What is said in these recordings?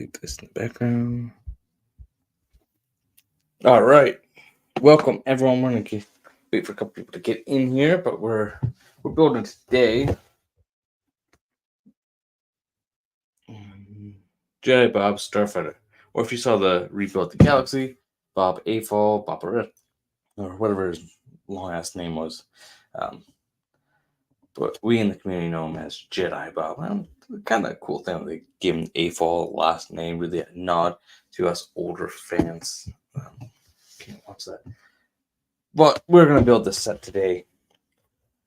leave this in the background. All right. Welcome, everyone. We're gonna wait for a couple people to get in here, but we're building today. Jedi Bob Starfighter, or if you saw the Rebuild the Galaxy, Bob Afall, Bob or whatever his long ass name was. But we in the community know him as Jedi Bob. Kind of cool thing that they gave him Afall last name, really a nod to us older fans. Can't watch that. But we're gonna build this set today.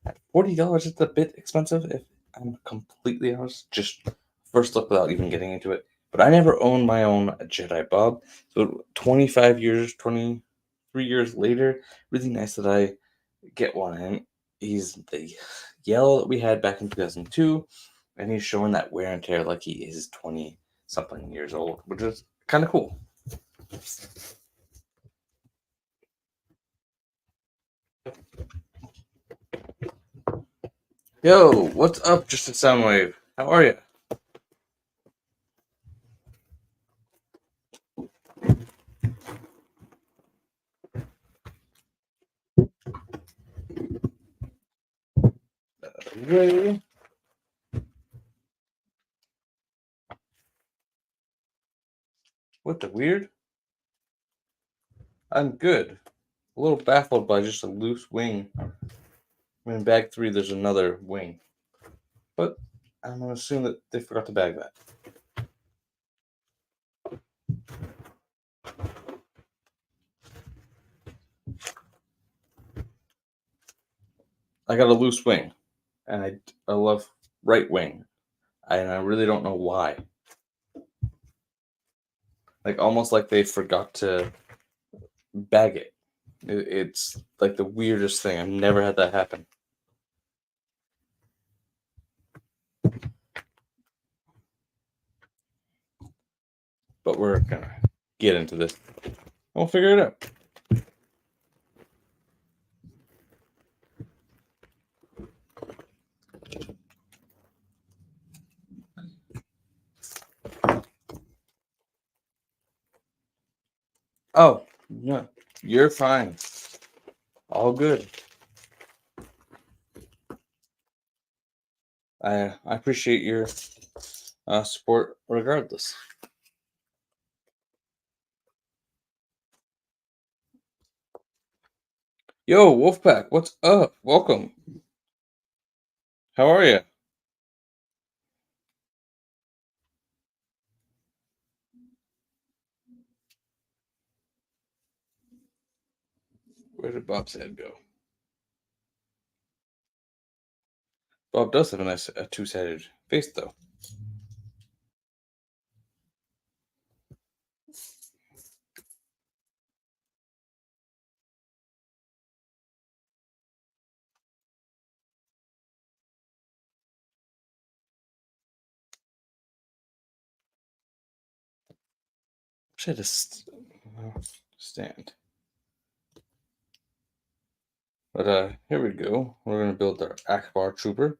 At $40, it's a bit expensive if I'm completely honest. Just first look without even getting into it. But I never owned my own Jedi Bob. So 25 years, 23 years later, really nice that I get one. And he's the yellow that we had back in 2002. And he's showing that wear and tear like he is 20 something years old, which is kind of cool. Yo, what's up, Just a Soundwave? How are you? Ray. What the weird? I'm good. A little baffled by just a loose wing. In bag 3, there's another wing. But I'm going to assume that they forgot to bag that. I got a loose wing. And I love right wing. And I really don't know why. Like, almost like they forgot to bag it. It's like the weirdest thing. I've never had that happen. But we're going to get into this. We'll figure it out. Oh, no, you're fine. All good. I appreciate your support regardless. Yo, Wolfpack, what's up? Welcome. How are you? Where did Bob's head go? Bob does have a nice two-sided face, though. Wish I had a stand. But here we go. We're gonna build our Akbar Trooper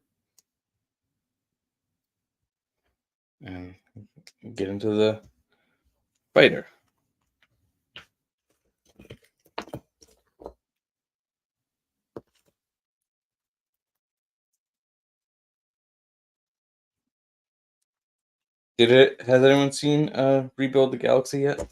and get into the fighter. Has anyone seen Rebuild the Galaxy yet?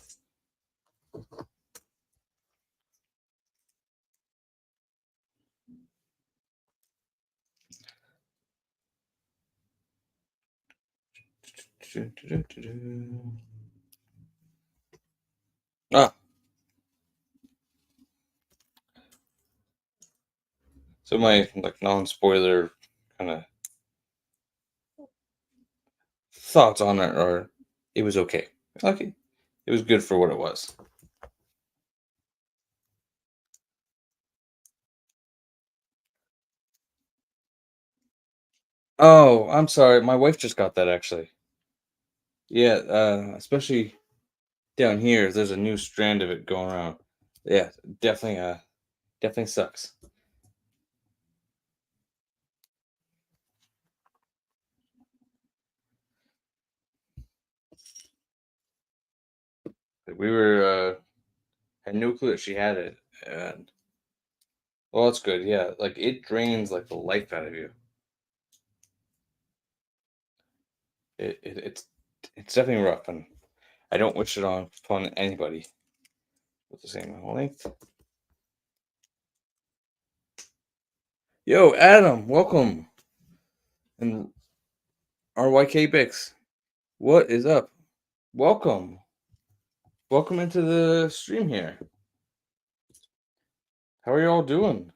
Ah. So my non-spoiler kind of thoughts on it are it was okay. Okay. It was good for what it was. Oh, I'm sorry. My wife just got that actually. Yeah, especially down here, there's a new strand of it going around. Yeah, definitely sucks. We were had no clue that she had it, and well, that's good. Yeah, like it drains like the life out of you. It's definitely rough, and I don't wish it upon anybody with the same length. Yo, Adam, welcome, and RYK Bix. What is up? Welcome, welcome into the stream here. How are you all doing?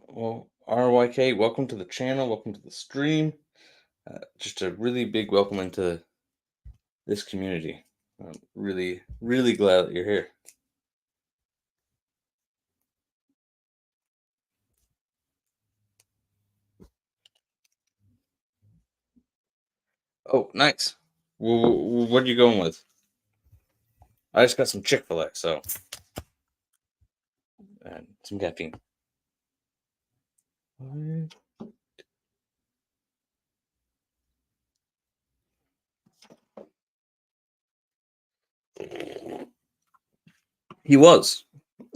Well, RYK, welcome to the channel. Welcome to the stream. Just a really big welcome into this community. I'm really, really glad that you're here. Oh, nice. What are you going with? I just got some Chick-fil-A, so and some caffeine. He was.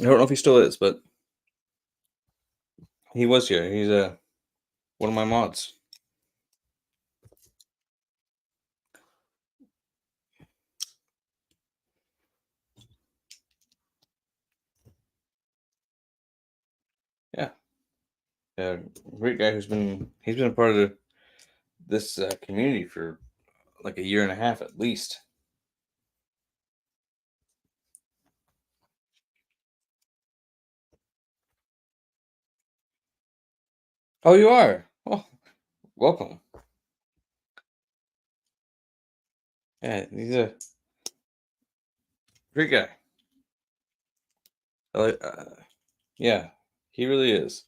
I don't know if he still is, but he was here. He's one of my mods. Yeah, yeah, great guy he's been a part of this community for like a year and a half at least. Oh, you are. Well, welcome. Yeah, he's a great guy. Yeah, he really is.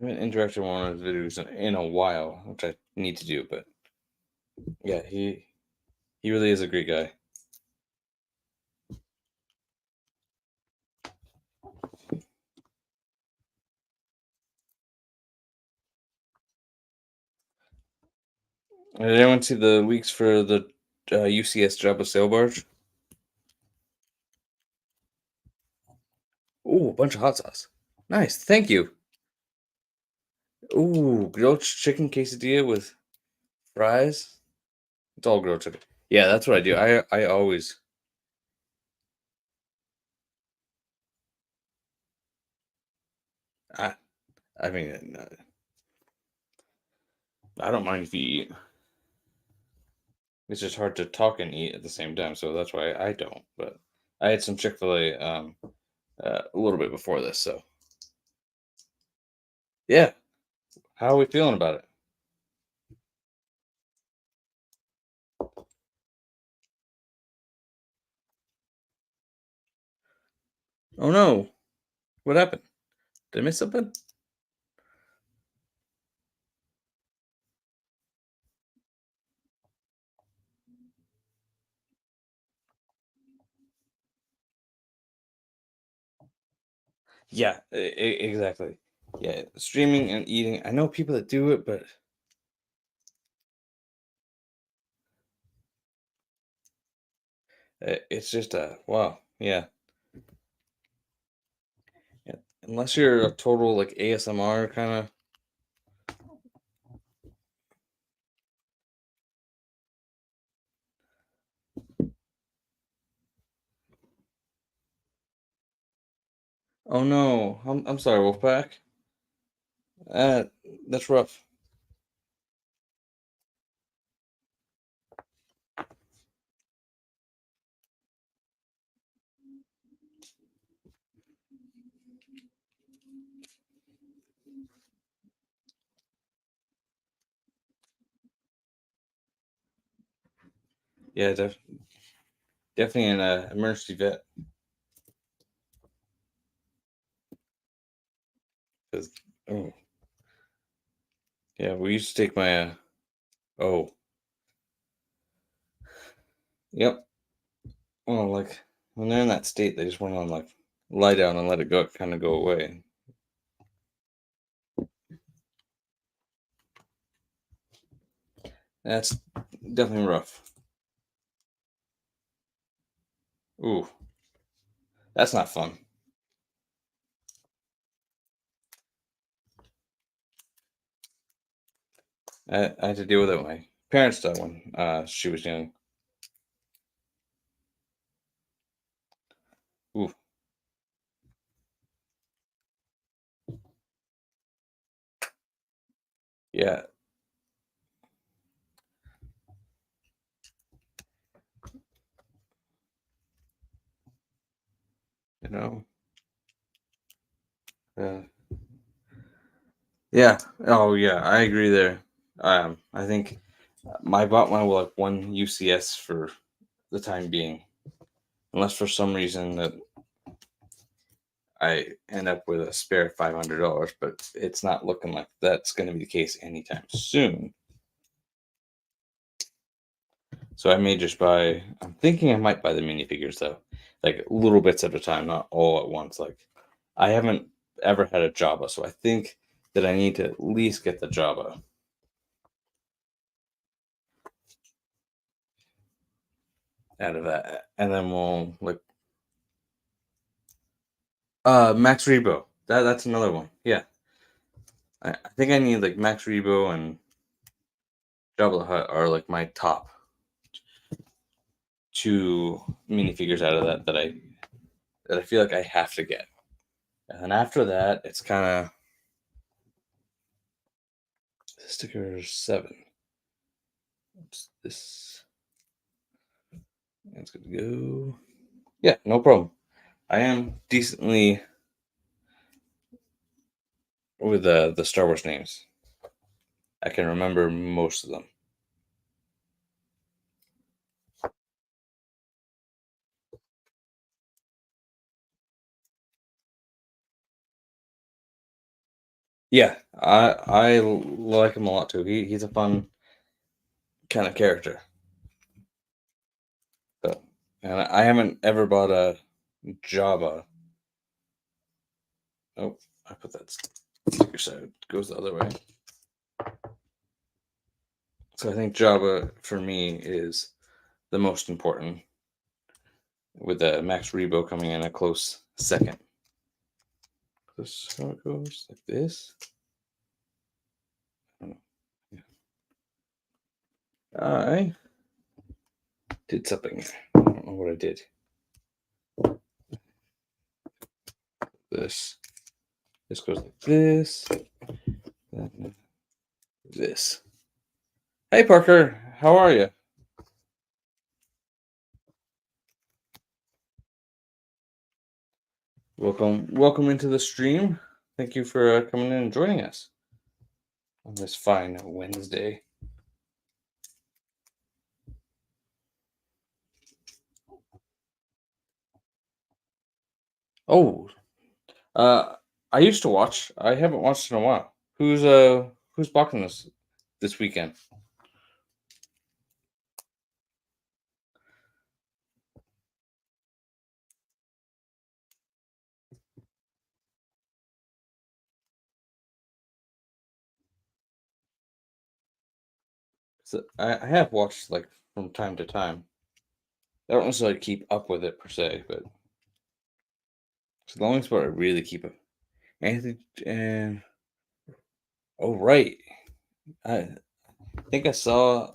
I haven't interacted with one of his videos in a while, which I need to do, but yeah, he really is a great guy. Did anyone see the leaks for the UCS Jabba sail barge? Ooh, a bunch of hot sauce. Nice, thank you. Ooh, grilled chicken quesadilla with fries. It's all grilled chicken. Yeah, that's what I do. I always. I I mean, I don't mind if you eat. It's just hard to talk and eat at the same time, so that's why I don't. But I had some Chick-fil-A a little bit before this, so yeah. How are we feeling about it? Oh no, what happened? Did I miss something? Yeah, exactly. Yeah, streaming and eating. I know people that do it, but it's just wow. Yeah, yeah. Unless you're a total like ASMR kind of. Oh no, I'm sorry, Wolfpack. Uh, that's rough. Yeah, definitely an emergency vet. 'Cause, oh, yeah, we used to take my Oh, yep. Well, like when they're in that state, they just want to like lie down and let it go, kind of go away. That's definitely rough. Ooh, that's not fun. I had to deal with it with my parents died when she was young. Ooh, yeah, you know. Uh, yeah. Oh, yeah. I agree there. I think I bought my like one UCS for the time being, unless for some reason that I end up with a spare $500, but it's not looking like that's going to be the case anytime soon. So I may just buy. I'm thinking I might buy the minifigures though, like little bits at a time, not all at once. Like I haven't ever had a Jabba, so I think that I need to at least get the Jabba out of that, and then we'll like Max Rebo. That's another one. Yeah, I think I need like Max Rebo and Jabba the Hutt are like my top two minifigures out of that I feel like I have to get. And then after that, it's kind of sticker 7. What's this? That's good to go. Yeah, no problem. I am decently with the Star Wars names. I can remember most of them. Yeah, I like him a lot too. He's a fun kind of character. So, and I haven't ever bought a Jabba. Oh, I put that sticker side goes the other way. So I think Jabba for me is the most important, with Max Rebo coming in a close second. This how it goes like this. I I did something. I don't know what I did. This goes like this. Then this. Hey Parker, how are you? Welcome into the stream. Thank you for coming in and joining us on this fine Wednesday. Oh, uh, I used to watch. I haven't watched in a while. Who's boxing this weekend? So I have watched like from time to time. I don't necessarily keep up with it per se, but it's the only sport I really keep up. Anthony and oh right, I think I saw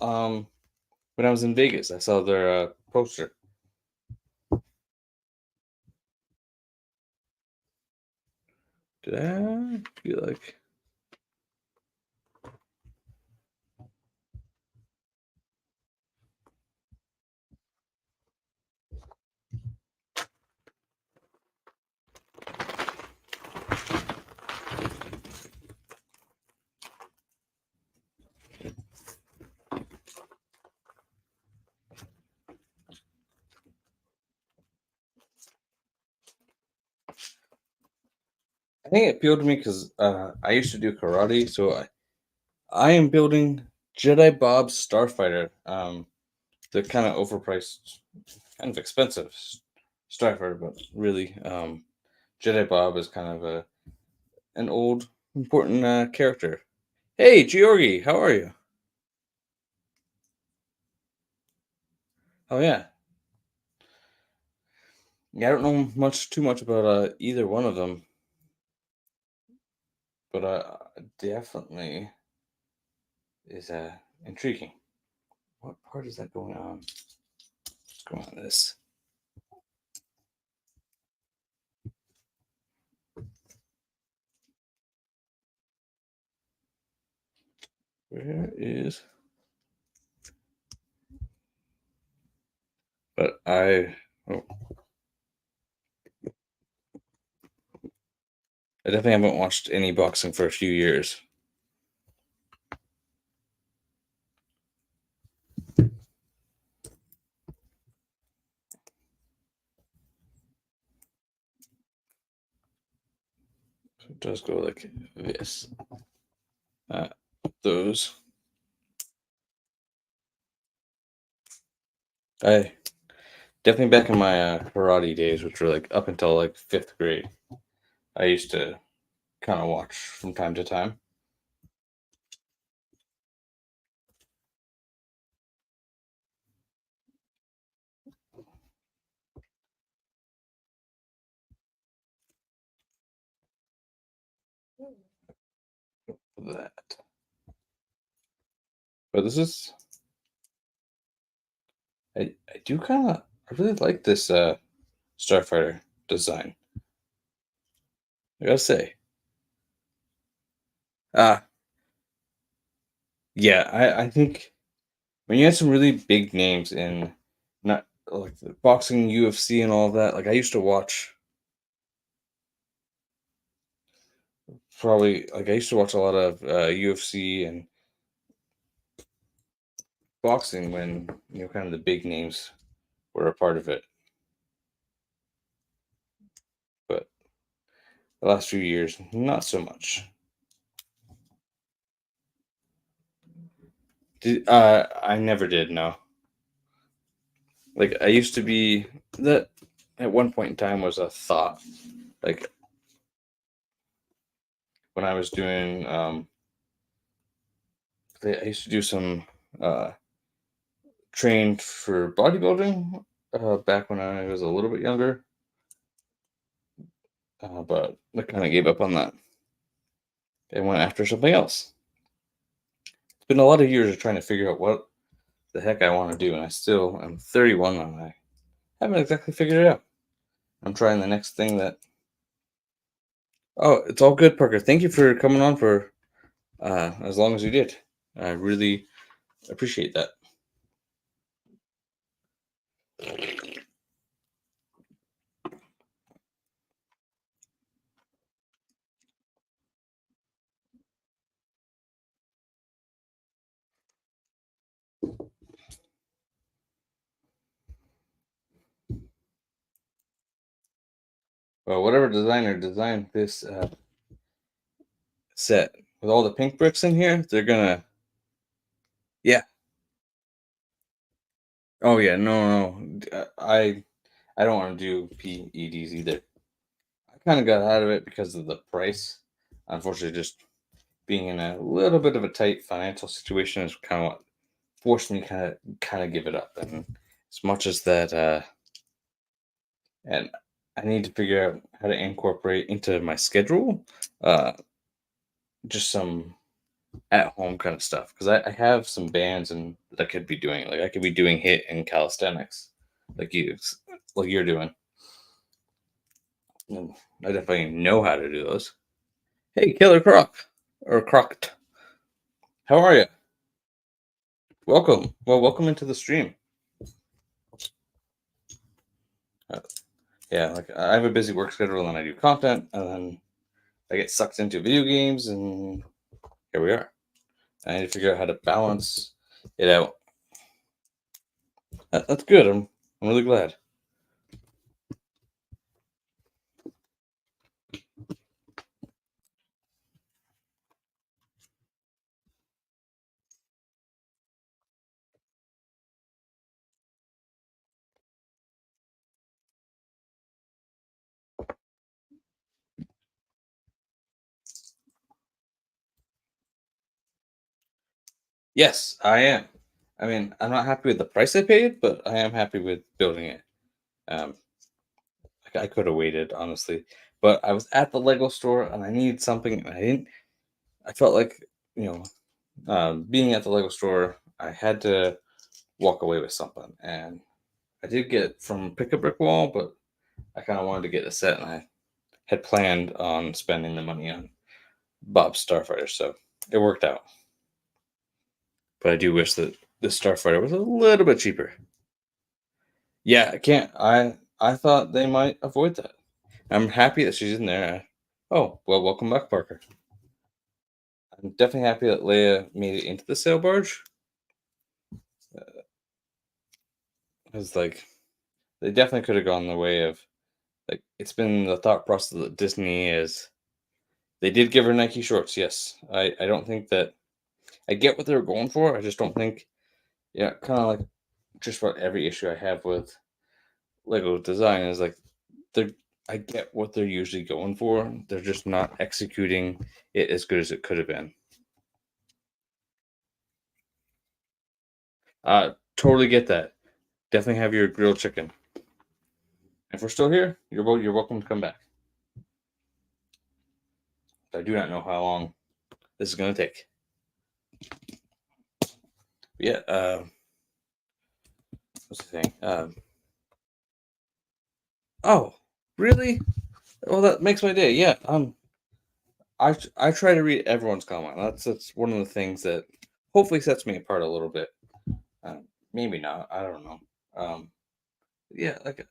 when I was in Vegas. I saw their poster. Did I feel like? I think it appealed to me because I used to do karate, so I am building Jedi Bob Starfighter. The kind of overpriced, kind of expensive Starfighter, but really, Jedi Bob is kind of an old important character. Hey, Georgi, how are you? Oh yeah, yeah. I don't know too much about either one of them, but definitely is intriguing. What part is that going on? What's going on this? Where is? But oh, I definitely haven't watched any boxing for a few years. So it does go like this. Uh, those. I definitely back in my karate days, which were like up until like fifth grade. I used to kind of watch from time to time. That, but this is I do kind of I really like this Starfighter design. I gotta say, uh yeah, I think when you had some really big names in not like the boxing, UFC, and all of that. Like I used to watch probably like I used to watch a lot of UFC and boxing when kind of the big names were a part of it. But the last few years, not so much. I never did. No, like I used to be that at one point in time was a thought. Like when I was doing, I used to do some uh, train for bodybuilding back when I was a little bit younger, but I kind of gave up on that and went after something else. It's been a lot of years of trying to figure out what the heck I want to do, and I still am 31 and I haven't exactly figured it out. I'm trying the next thing that. Oh, it's all good, Parker. Thank you for coming on for as long as you did. I really appreciate that. Well, whatever designer designed this set with all the pink bricks in here, they're gonna. Yeah. Oh yeah. No, no. I don't want to do PEDs either. I kind of got out of it because of the price. Unfortunately, just being in a little bit of a tight financial situation is kind of what forced me kind of give it up. And as much as that, and I need to figure out how to incorporate into my schedule, uh, just some at home kind of stuff because I have some bands and that I could be doing. Like I could be doing hit and calisthenics, like you're doing. And I definitely know how to do those. Hey, Killer Croc or Crocked, how are you? Welcome. Well, welcome into the stream. Uh, yeah, like I have a busy work schedule and then I do content and then I get sucked into video games and here we are. I need to figure out how to balance it out. That's good. I'm really glad. Yes, I am. I mean, I'm not happy with the price I paid, but I am happy with building it. Um, I could have waited, honestly, but I was at the Lego store and I needed something, and I didn't. I felt like, you know, being at the Lego store, I had to walk away with something, and I did get from Pick a Brick Wall, but I kind of wanted to get a set, and I had planned on spending the money on Bob's Starfighter, so it worked out. But I do wish that the Starfighter was a little bit cheaper. Yeah, I can't. I thought they might avoid that. I'm happy that she's in there. Oh, well, welcome back, Parker. I'm definitely happy that Leia made it into the sail barge. Because, like, they definitely could have gone the way of, like, it's been the thought process that Disney is. They did give her Nike shorts, yes. I don't think that. I get what they were going for. I just don't think. Yeah, kind of like just about every issue I have with Lego design is like they're. I get what they're usually going for. They're just not executing it as good as it could have been. Totally get that. Definitely have your grilled chicken. If we're still here, you're welcome to come back. I do not know how long this is going to take. But yeah. What's the thing? Oh, really? Well, that makes my day. Yeah. I try to read everyone's comment. That's one of the things that hopefully sets me apart a little bit. Maybe not. I don't know. Um, yeah. Like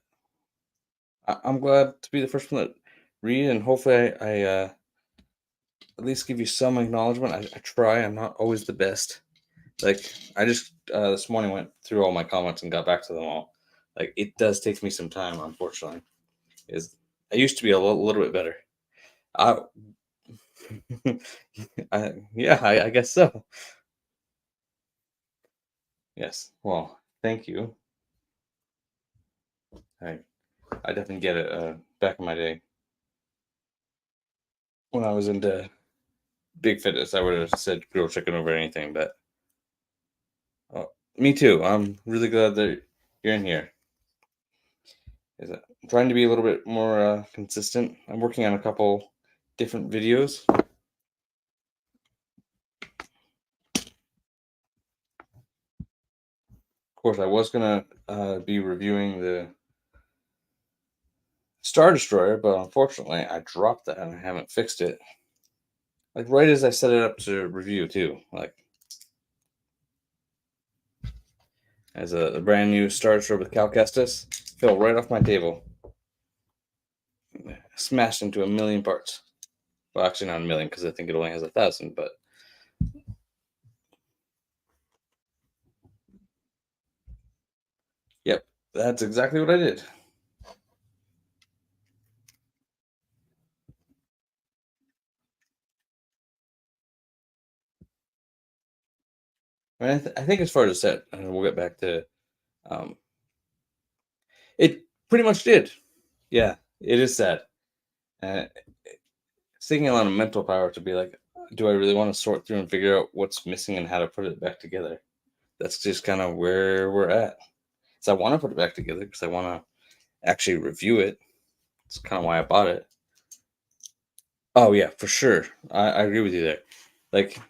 I'm glad to be the first one that read, and hopefully I at least give you some acknowledgement. I try. I'm not always the best. Like I just this morning went through all my comments and got back to them all. Like it does take me some time, unfortunately. Is I used to be a little bit better. I, yeah, I guess so. Yes. Well, thank you. I I definitely get it. Back in my day when I was into big fitness, I would have said grilled chicken over anything. But me too. I'm really glad that you're in here. Is it? I'm trying to be a little bit more consistent. I'm working on a couple different videos. Of course, I was gonna be reviewing the Star Destroyer, but unfortunately, I dropped that and I haven't fixed it. Like right as I set it up to review, too. Like as a brand new Star Destroyer with Cal Kestis fell right off my table, smashed into a million parts. Well, actually, not a million because I think it only has 1,000. But yep, that's exactly what I did. I mean, I think as far as set, and we'll get back to um, it. Pretty much did. Yeah, it is sad. Uh, it's taking a lot of mental power to be like, do I really want to sort through and figure out what's missing and how to put it back together? That's just kind of where we're at. So I want to put it back together because I want to actually review it. It's kind of why I bought it. Oh yeah, for sure. I agree with you there. Like,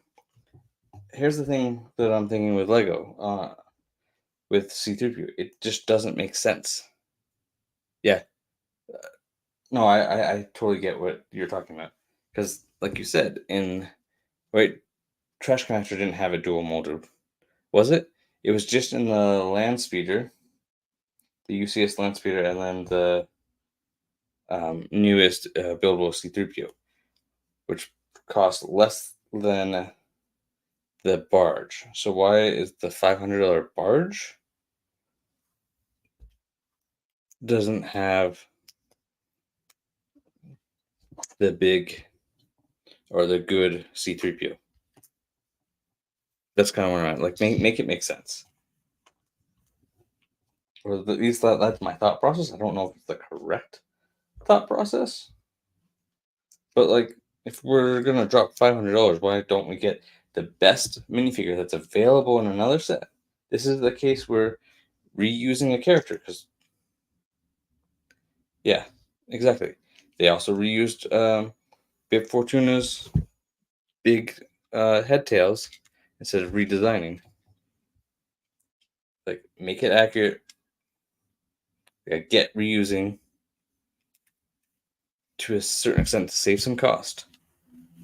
here's the thing that I'm thinking with Lego, with C3PO. It just doesn't make sense. Yeah. No, I totally get what you're talking about. Because, like you said, wait, Trash Compactor didn't have a dual motor, was it? It was just in the land speeder, the UCS land speeder, and then the newest buildable C3PO, which cost less than the barge. So why is the $500 barge doesn't have the big or the good C3PO? That's kind of where I'm at. Like, make it make sense. Or at least that's my thought process. I don't know if it's the correct thought process, but like, if we're gonna drop $500, why don't we get the best minifigure that's available in another set. This is the case where reusing a character because yeah, exactly. They also reused Bib Fortuna's big head tails instead of redesigning. Like make it accurate. Get reusing to a certain extent to save some cost.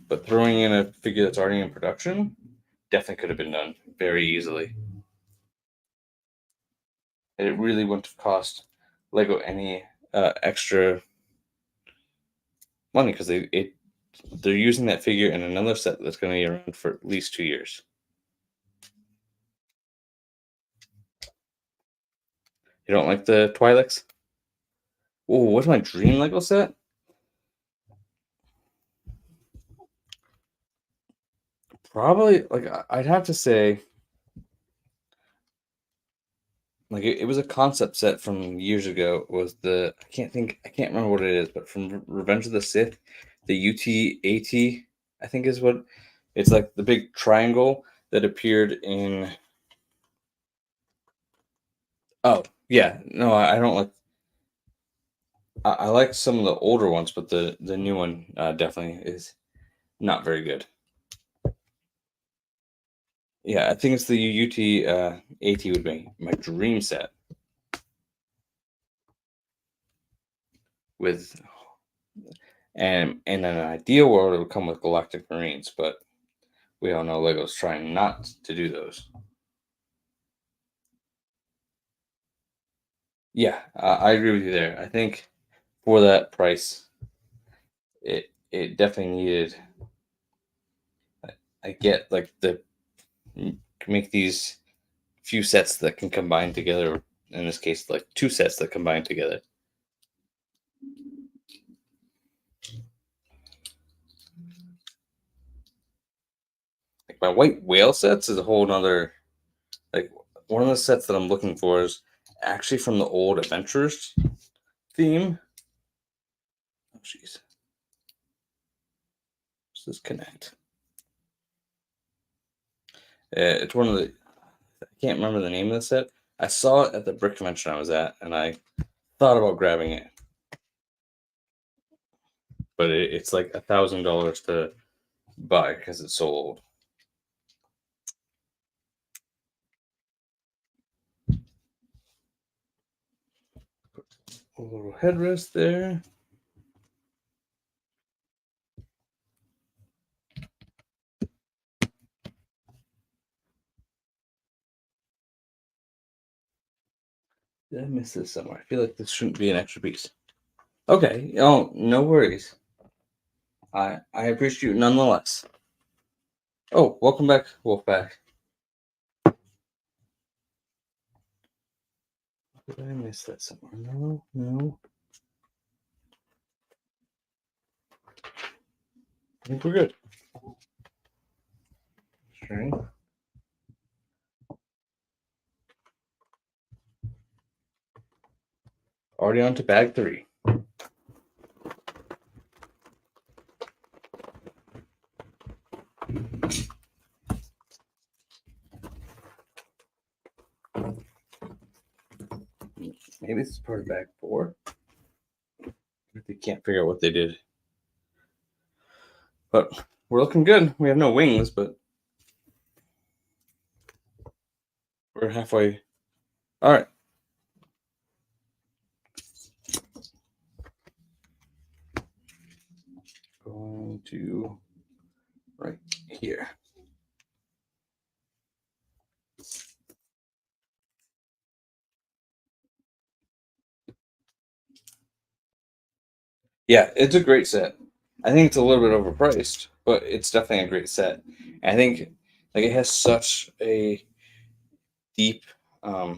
But throwing in a figure that's already in production definitely could have been done very easily. And it really wouldn't have cost Lego any extra money because they're using that figure in another set that's going to be around for at least 2 years. You don't like the Twi'leks? Oh, what's my dream Lego set? Probably like I'd have to say like it was a concept set from years ago. Was the I can't remember what it is, but from Revenge of the Sith, the UT-AT I think is what it's like the big triangle that appeared in. Oh yeah, no, I don't like. I like some of the older ones, but the new one definitely is not very good. Yeah, I think it's the UT-AT would be my dream set with and in an ideal world it would come with Galactic Marines, but we all know Lego's trying not to do those. Yeah, I agree with you there. I think for that price, it definitely needed. I get like the make these few sets that can combine together. In this case, like two sets that combine together. Like my white whale sets is a whole nother like one of the sets that I'm looking for is actually from the old Adventures theme. Oh jeez, does this connect? It's one of the I can't remember the name of the set. I saw it at the brick convention I was at, and I thought about grabbing it, but it's like $1,000 to buy because it's so old. A little headrest there. Did I miss this somewhere? I feel like this shouldn't be an extra piece. Okay, oh, no worries. I appreciate you nonetheless. Oh, welcome back, Wolfpack. Did I miss that somewhere? No, no. I think we're good. String. Already on to bag 3. Maybe this is part of bag 4. They can't figure out what they did. But we're looking good. We have no wings, but we're halfway. All right. Going to right here. Yeah, it's a great set. I think it's a little bit overpriced, but it's definitely a great set. And I think like it has such a deep I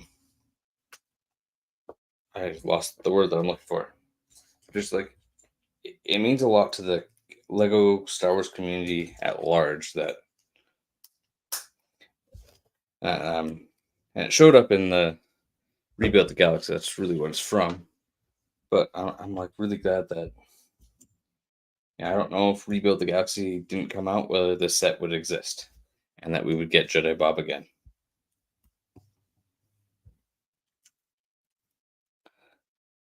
lost the word that I'm looking for. Just like it means a lot to the Lego Star Wars community at large that and it showed up in the Rebuild the Galaxy. That's really what it's from. But I'm like really glad that I don't know if Rebuild the Galaxy didn't come out whether this set would exist. and that we would get Jedi Bob again.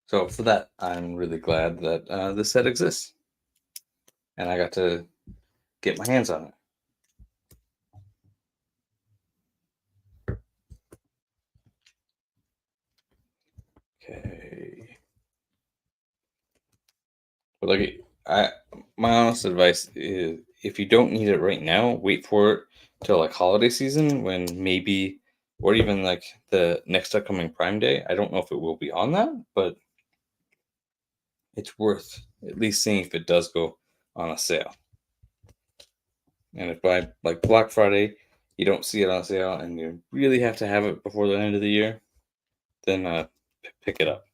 So for that, I'm really glad that this set exists, and I got to get my hands on it. Okay. But like, my honest advice is, if you don't need it right now, wait for it till like holiday season, when maybe, or even like the next upcoming Prime Day. I don't know if it will be on that, but it's worth at least seeing if it does go on a sale. And if by like Black Friday you don't see it on sale and you really have to have it before the end of the year, then pick it up.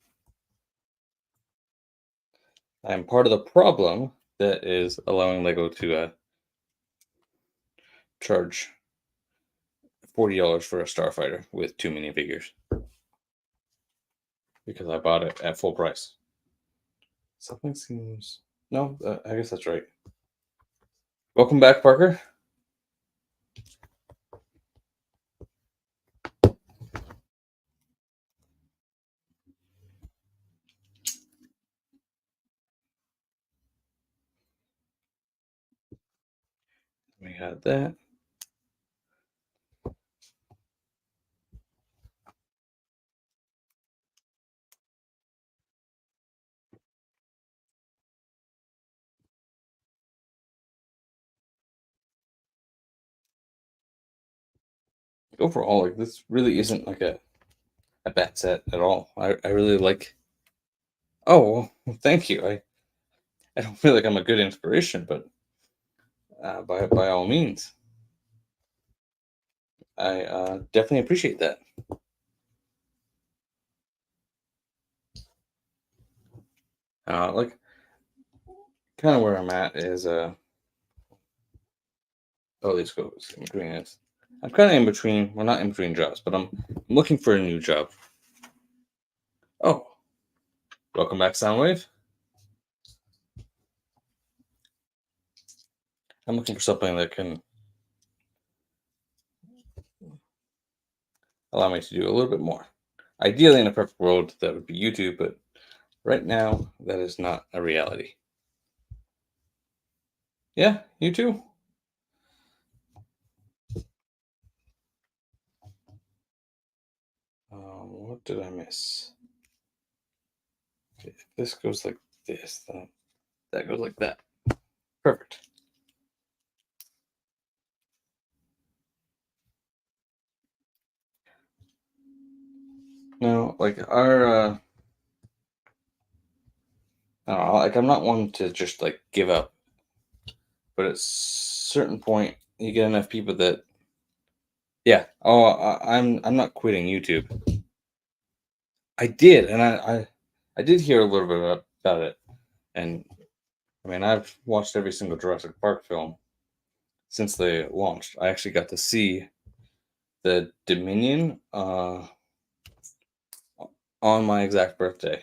I'm part of the problem that is allowing Lego to charge $40 for a Starfighter with too many figures, because I bought it at full price. Something seems, no, I guess that's right. Welcome back, Parker. We had that. Overall, like, this really isn't like a bad set at all. I really like. Oh, well, thank you. I don't feel like I'm a good inspiration, but by all means, I definitely appreciate that. Like, kind of where I'm at is oh, these goes in between this. I'm kind of in between. Well, not in between jobs, but I'm looking for a new job. Oh, welcome back, Soundwave. I'm looking for something that can allow me to do a little bit more. Ideally, in a perfect world, that would be YouTube, but right now, that is not a reality. Yeah, you too. What did I miss? Okay, if this goes like this, then that goes like that. Perfect. Now, like I don't know, like, I'm not one to just like give up, but at a certain point, you get enough people that, yeah. Oh, I'm not quitting YouTube. I did, and I did hear a little bit about it, and I mean, I've watched every single Jurassic Park film since they launched. I actually got to see the Dominion on my exact birthday.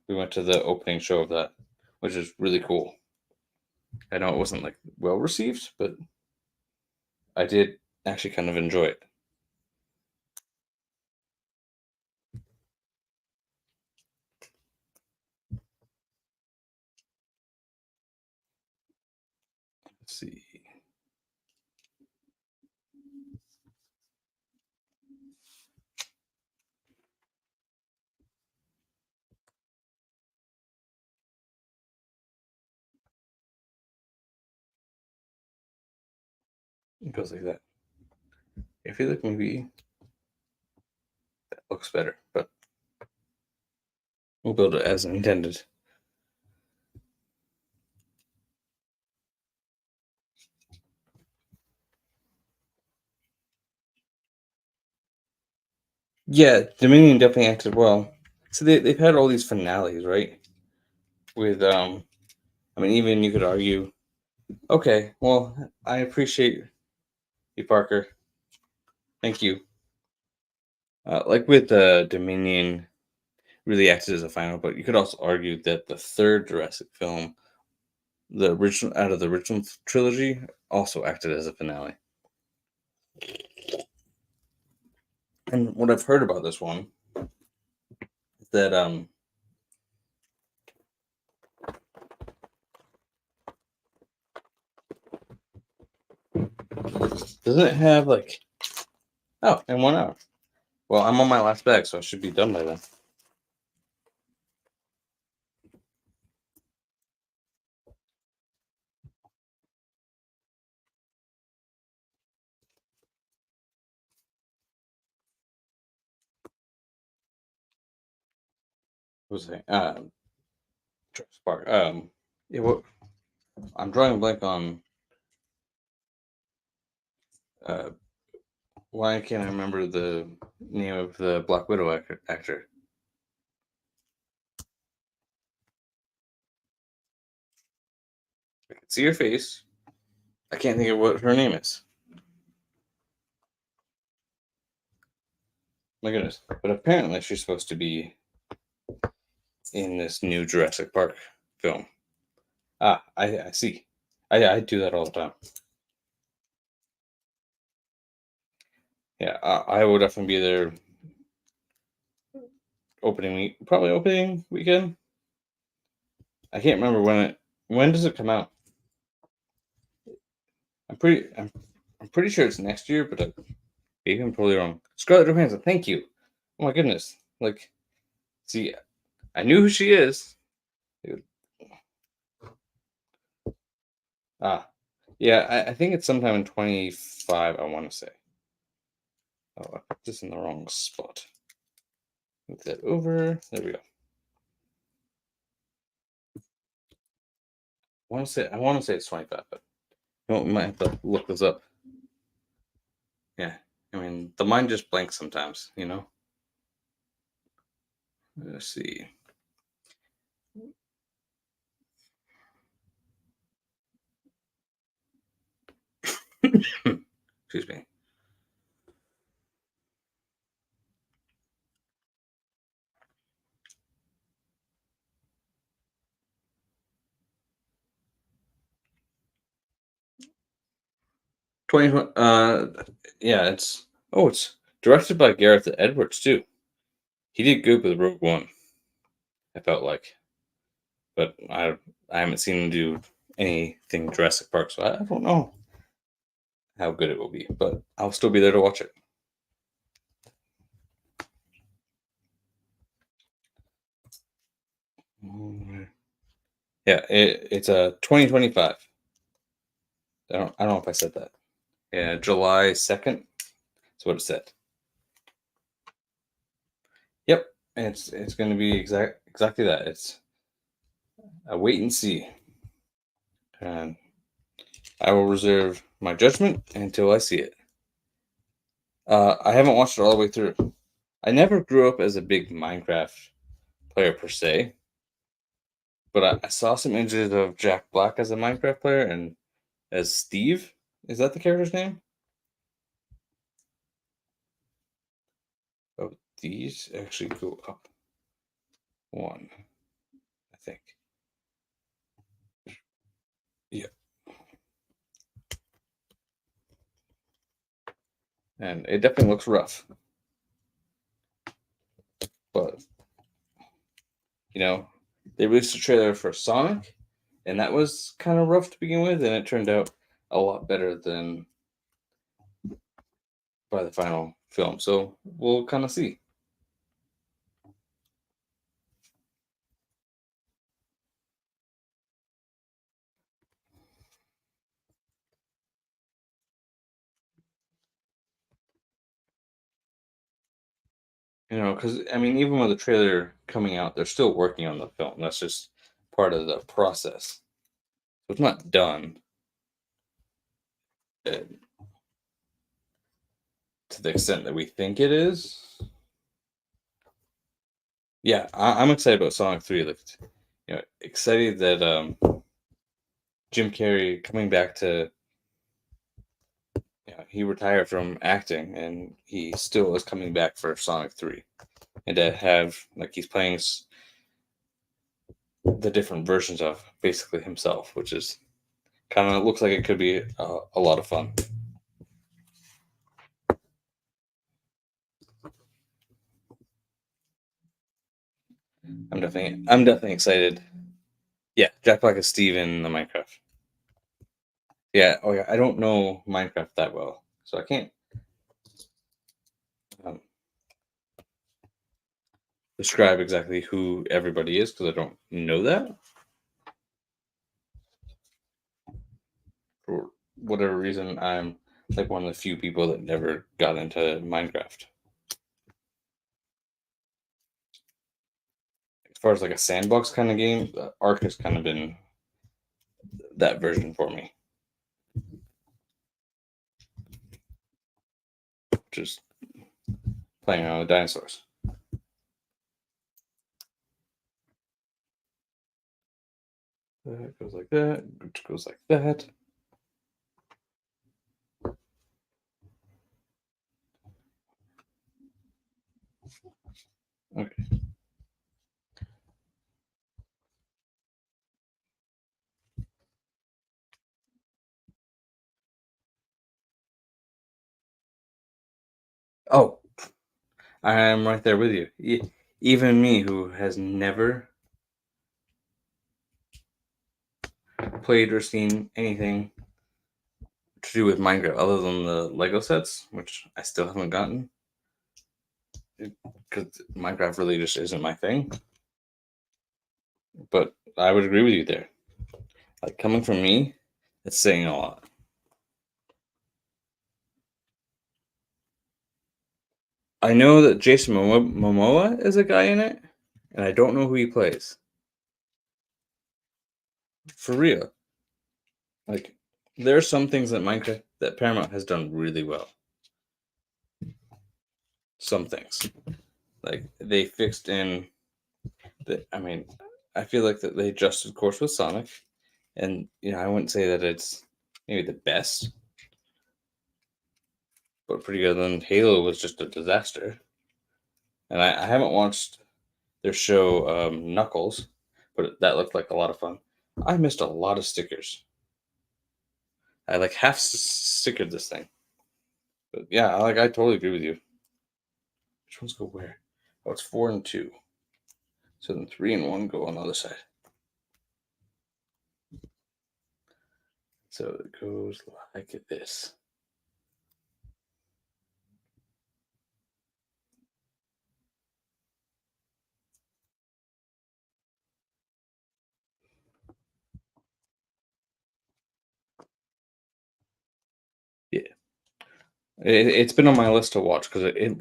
We went to the opening show of that, which is really cool. I know it wasn't like well received, but I did actually kind of enjoy it. Let's see. It goes like that. I feel like maybe that looks better, but we'll build it as intended. Yeah, Dominion definitely acted well. So they've had all these finales, right? With I mean, even you could argue, okay, well, I appreciate you, Parker. Thank you. Like with Dominion, really acted as a final, but you could also argue that the third Jurassic film, the original out of the original trilogy, also acted as a finale. And what I've heard about this one is that doesn't it have like, oh, in 1 hour. Well, I'm on my last bag, so I should be done by then. What was it? Jurassic Park. Yeah, what? I'm drawing a blank on. Uh, why can't I remember the name of the Black Widow actor? I can see her face. I can't think of what her name is. My goodness. But apparently she's supposed to be in this new Jurassic Park film. Ah, I see. I do that all the time. Yeah, I will definitely be there opening week, probably opening weekend. I can't remember when does it come out? I'm pretty sure it's next year, but maybe I'm totally wrong. Scarlett Johansson, thank you. Oh my goodness. Like, see, I knew who she is. Ah, yeah, I think it's sometime in 25, I want to say. Oh, I put this in the wrong spot. Move that over. There we go. I want to say it's 25, but we might have to look this up. Yeah, I mean, the mind just blanks sometimes, you know? Let's see. Excuse me. 20, yeah, it's directed by Gareth Edwards, too. He did good with Rogue One, I felt like. But I haven't seen him do anything Jurassic Park, so I don't know how good it will be, but I'll still be there to watch it. Yeah, it's a 2025. I don't know if I said that. Yeah, July 2nd. That's what it said. Yep, and it's going to be exactly that. It's a wait and see, and I will reserve my judgment until I see it. I haven't watched it all the way through. I never grew up as a big Minecraft player per se, but I saw some images of Jack Black as a Minecraft player and as Steve. Is that the character's name? Oh, these actually go up one, I think. Yeah. And it definitely looks rough. But, they released a trailer for Sonic, and that was kind of rough to begin with, and it turned out a lot better than by the final film. So we'll kind of see. Because I mean, even with the trailer coming out, they're still working on the film. That's just part of the process. So it's not done uh, to the extent that we think it is. Yeah, I'm excited about Sonic 3. Like, excited that Jim Carrey coming back to. He retired from acting, and he still is coming back for Sonic 3, and to have like he's playing the different versions of basically himself, which is kind of looks like it could be a lot of fun. I'm definitely excited. Yeah, Jack Black is Steve in the Minecraft. Yeah, oh yeah, I don't know Minecraft that well, so I can't um, describe exactly who everybody is because I don't know that for whatever reason. I'm like one of the few people that never got into Minecraft. As far as like a sandbox kind of game, Ark has kind of been that version for me. Just playing around with dinosaurs. That goes like that, which goes like that. Okay. Oh, I'm right there with you. Even me, who has never played or seen anything to do with Minecraft other than the Lego sets, which I still haven't gotten because Minecraft really just isn't my thing. But I would agree with you there. Like coming from me, it's saying a lot. I know that Jason Momoa is a guy in it, and I don't know who he plays. For real. Like, there are some things that Minecraft that Paramount has done really well. Some things, like they fixed in. I mean, I feel like that they adjusted course with Sonic, and I wouldn't say that it's maybe the best, but pretty good. Then Halo was just a disaster, and I haven't watched their show Knuckles, but that looked like a lot of fun. I missed a lot of stickers. I like half stickered this thing, but yeah, I totally agree with you. Which ones go where? Oh, it's 4 and 2. So then 3 and 1 go on the other side. So it goes like this. Yeah, it's been on my list to watch because it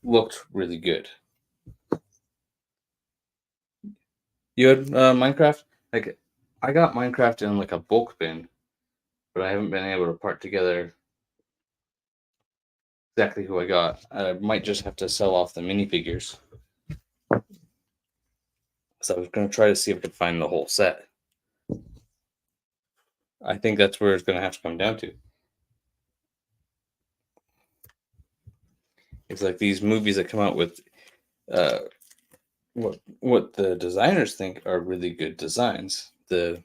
looked really good. You had Minecraft? Like, I got Minecraft in like a bulk bin, but I haven't been able to part together exactly who I got. I might just have to sell off the minifigures. So I was going to try to see if I could find the whole set. I think that's where it's going to have to come down to. It's like these movies that come out with uh, what the designers think are really good designs, the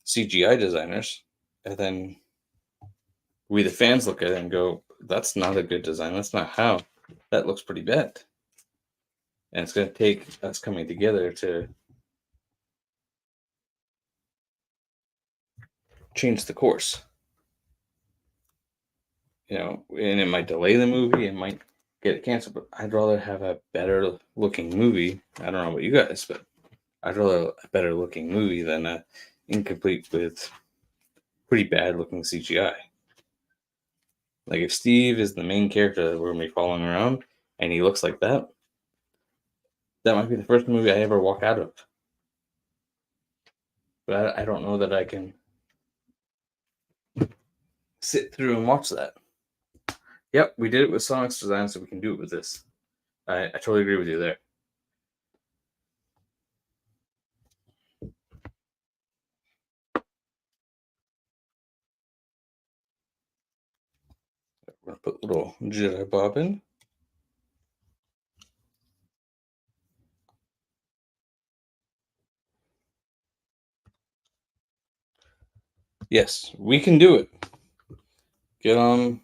CGI designers, and then we the fans look at it and go, "That's not a good design. That's not how. That looks pretty bad." And it's going to take us coming together to change the course. And it might delay the movie, it might get it canceled, but I'd rather have a better looking movie. I don't know about you guys, but I'd rather a better looking movie than a incomplete with pretty bad looking CGI. Like if Steve is the main character that we're gonna be following around and he looks like that, that might be the first movie I ever walk out of. But I don't know that I can sit through and watch that. Yep, we did it with Sonic's design, so we can do it with this. I totally agree with you there. We're gonna put little Jedi Bob in. Yes, we can do it. Get on.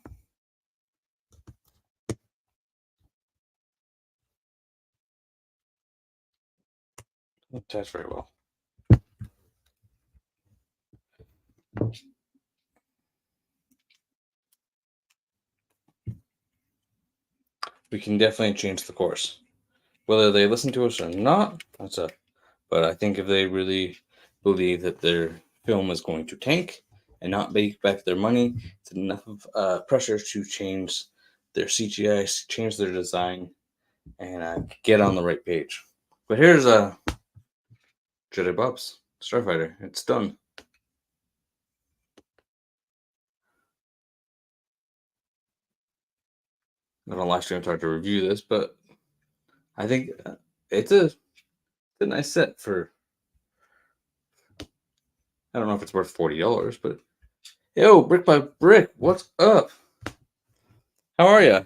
It tests very well. We can definitely change the course. Whether they listen to us or not, that's a. But I think if they really believe that their film is going to tank and not make back their money, it's enough of pressure to change their CGI, change their design, and get on the right page. But here's Jedi Bob's Starfighter. It's done. I don't live stream hard to review this, but I think it's a nice set for. I don't know if it's worth $40, but yo, brick by brick, what's up? How are you?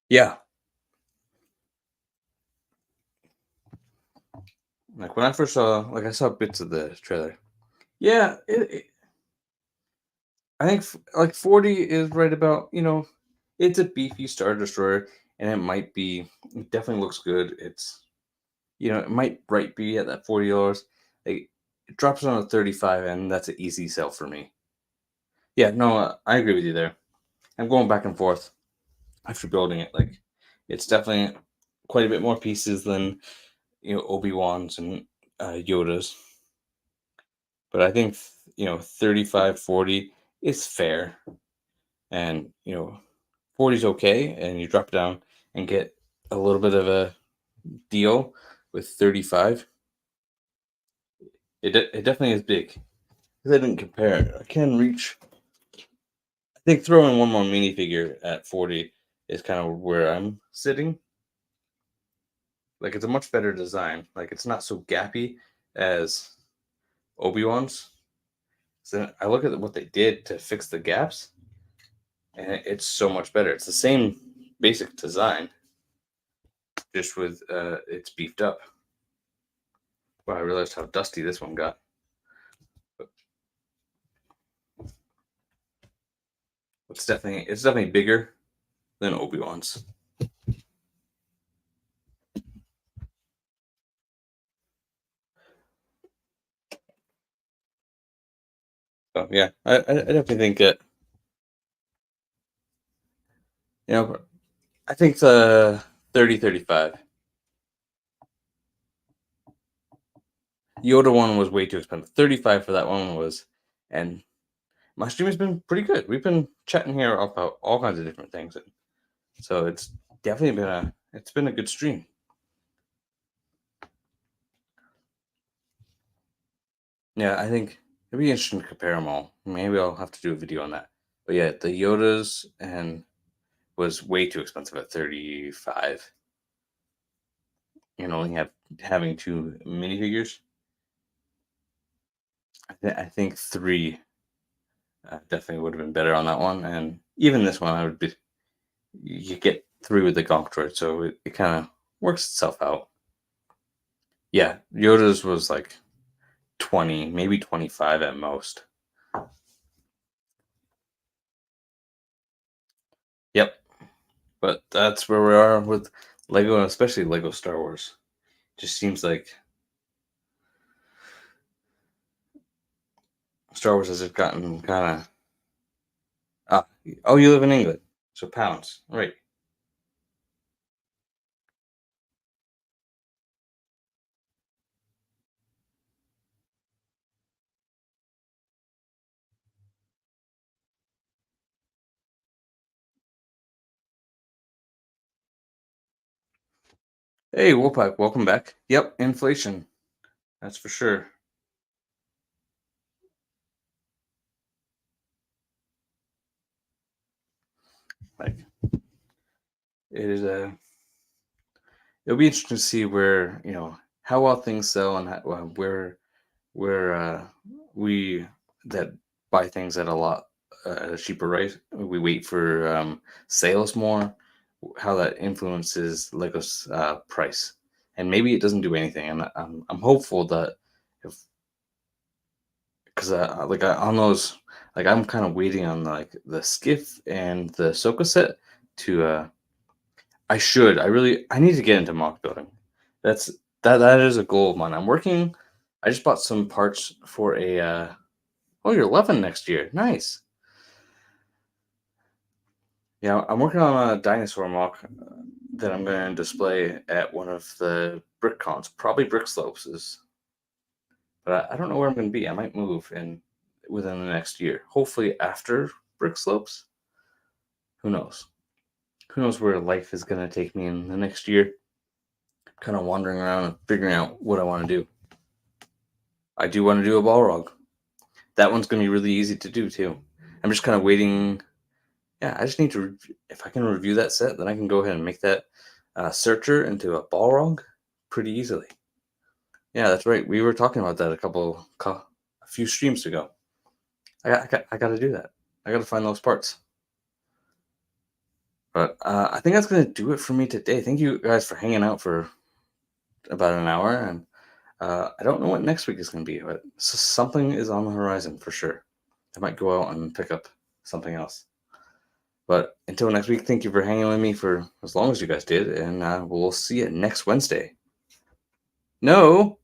Yeah, like when I first saw, like I saw bits of the trailer. Yeah, I think like 40 is right about, it's a beefy Star Destroyer, and it definitely looks good. It's, it might right be at that $40. Like, it drops on a 35, and that's an easy sell for me. Yeah, no, I agree with you there. I'm going back and forth after building it. Like, it's definitely quite a bit more pieces than, Obi-Wan's and Yoda's. But I think, 35, 40 is fair. And, 40 is okay. And you drop it down and get a little bit of a deal with 35. It definitely is big. 'Cause I didn't compare it. I can reach. I think throwing one more minifigure at 40 is kind of where I'm sitting. Like, it's a much better design. Like, it's not so gappy as Obi-Wan's. So I look at what they did to fix the gaps, and it's so much better. It's the same basic design, just with it's beefed up. Wow, I realized how dusty this one got. But it's definitely bigger than Obi-Wan's. So yeah, I definitely think that, you know I think the 30-35 Yoda one was way too expensive. 35 for that one was, and my stream has been pretty good. We've been chatting here about all kinds of different things, and so it's definitely been a good stream. Yeah, I think it'd be interesting to compare them all. Maybe I'll have to do a video on that. But yeah, the Yodas and was way too expensive at 35. Only having two minifigures. I think three definitely would have been better on that one, and even this one, I would be. You get three with the Gonk droid, so it kind of works itself out. Yeah, Yoda's was like 20, maybe 25 at most. Yep, but that's where we are with Lego, especially Lego Star Wars. Just seems like Star Wars has just gotten kind of. Oh, you live in England, so pounds, right? Hey, Wolfpack, welcome back. Yep, inflation, that's for sure. Like, it is a. It'll be interesting to see where how well things sell and where we that buy things at a lot at a cheaper rate. We wait for sales more. How that influences Lego's price, and maybe it doesn't do anything. And I'm hopeful that if because like on those Like I'm kind of waiting on like the skiff and the Soka set to I need to get into mock building. That's that is a goal of mine. I just bought some parts for a oh, you're 11 next year. Nice. Yeah, I'm working on a dinosaur mock that I'm going to display at one of the brick cons. Probably Brick Slopes is, but I don't know where I'm going to be. I might move in within the next year. Hopefully after Brick Slopes. Who knows? Who knows where life is going to take me in the next year? Kind of wandering around and figuring out what I want to do. I do want to do a Balrog. That one's going to be really easy to do too. I'm just kind of waiting. Yeah, I just need to. If I can review that set, then I can go ahead and make that searcher into a Balrog pretty easily. Yeah, that's right. We were talking about that a few streams ago. I got to do that. I got to find those parts. But I think that's going to do it for me today. Thank you guys for hanging out for about an hour. And I don't know what next week is going to be, but something is on the horizon for sure. I might go out and pick up something else. But until next week, thank you for hanging with me for as long as you guys did. And we'll see you next Wednesday. No!